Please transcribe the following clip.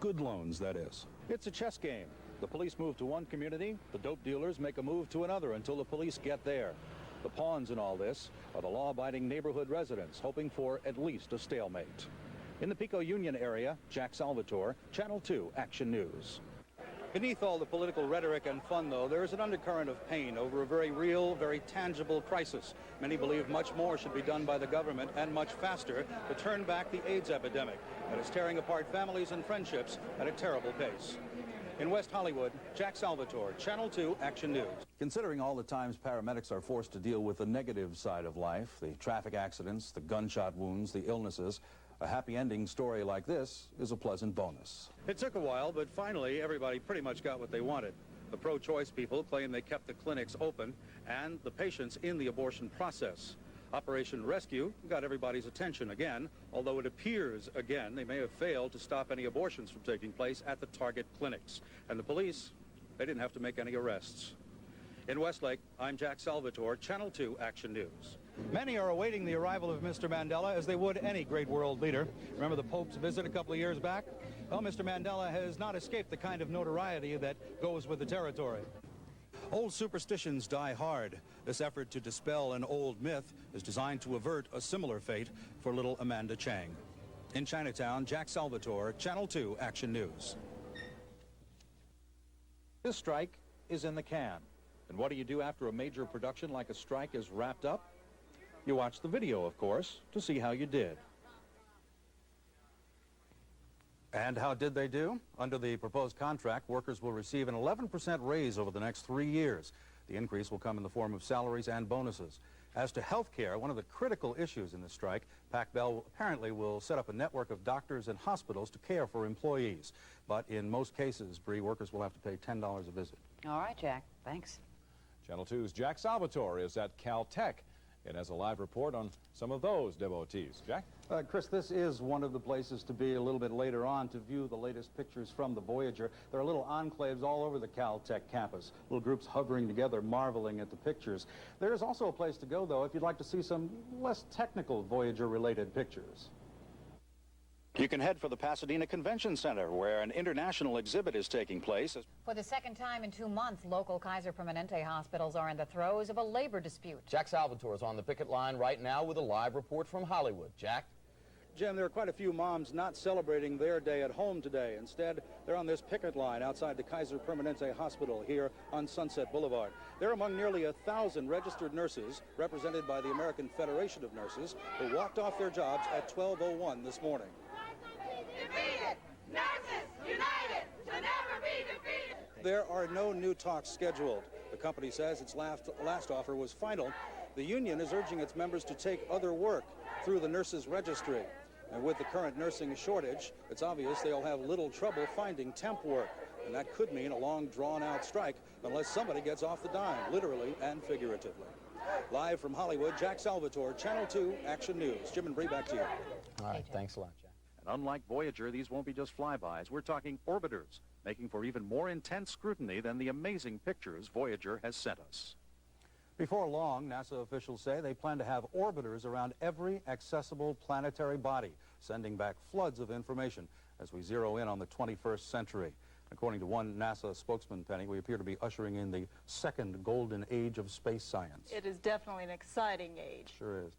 Good loans, that is. It's a chess game. The police move to one community, the dope dealers make a move to another until the police get there. The pawns in all this are the law-abiding neighborhood residents hoping for at least a stalemate. In the Pico Union area, Jack Salvatore, Channel 2 Action News. Beneath all the political rhetoric and fun, though, there is an undercurrent of pain over a very real, very tangible crisis. Many believe much more should be done by the government and much faster to turn back the AIDS epidemic that is tearing apart families and friendships at a terrible pace. In West Hollywood, Jack Salvatore, Channel 2 Action News. Considering all the times paramedics are forced to deal with the negative side of life, the traffic accidents, the gunshot wounds, the illnesses, a happy ending story like this is a pleasant bonus. It took a while, but finally everybody pretty much got what they wanted. The pro-choice people claim they kept the clinics open and the patients in the abortion process. Operation Rescue got everybody's attention again, although it appears again they may have failed to stop any abortions from taking place at the target clinics. And the police, they didn't have to make any arrests. In Westlake, I'm Jack Salvatore, Channel 2 Action News. Many are awaiting the arrival of Mr. Mandela as they would any great world leader. Remember the Pope's visit a couple of years back? Well, Mr. Mandela has not escaped the kind of notoriety that goes with the territory. Old superstitions die hard. This effort to dispel an old myth is designed to avert a similar fate for little Amanda Chang. In Chinatown, Jack Salvatore, Channel 2 Action News. This strike is in the can. And what do you do after a major production like a strike is wrapped up? You watch the video, of course, to see how you did. And how did they do? Under the proposed contract, workers will receive an 11% raise over the next 3 years. The increase will come in the form of salaries and bonuses. As to health care, one of the critical issues in the strike, Pac-Bell apparently will set up a network of doctors and hospitals to care for employees. But in most cases, Bree, workers will have to pay $10 a visit. All right, Jack. Thanks. Channel 2's Jack Salvatore is at Caltech. It has a live report on some of those devotees. Jack? Chris, this is one of the places to be a little bit later on to view the latest pictures from the Voyager. There are little enclaves all over the Caltech campus, little groups hovering together, marveling at the pictures. There is also a place to go, though, if you'd like to see some less technical Voyager-related pictures. You can head for the Pasadena Convention Center, where an international exhibit is taking place. For the second time in 2 months, local Kaiser Permanente hospitals are in the throes of a labor dispute. Jack Salvatore is on the picket line right now with a live report from Hollywood. Jack? Jim, there are quite a few moms not celebrating their day at home today. Instead, they're on this picket line outside the Kaiser Permanente Hospital here on Sunset Boulevard. They're among nearly 1,000 registered nurses, represented by the American Federation of Nurses, who walked off their jobs at 12:01 this morning. Defeated! Nurses united to never be defeated! There are no new talks scheduled. The company says its last offer was final. The union is urging its members to take other work through the nurses registry. And with the current nursing shortage, it's obvious they'll have little trouble finding temp work. And that could mean a long, drawn-out strike unless somebody gets off the dime, literally and figuratively. Live from Hollywood, Jack Salvatore, Channel 2 Action News. Jim and Bree, back to you. All right, thanks a lot, Jack. And unlike Voyager, these won't be just flybys. We're talking orbiters, making for even more intense scrutiny than the amazing pictures Voyager has sent us. Before long, NASA officials say they plan to have orbiters around every accessible planetary body, sending back floods of information as we zero in on the 21st century. According to one NASA spokesman, Penny, we appear to be ushering in the second golden age of space science. It is definitely an exciting age. Sure is.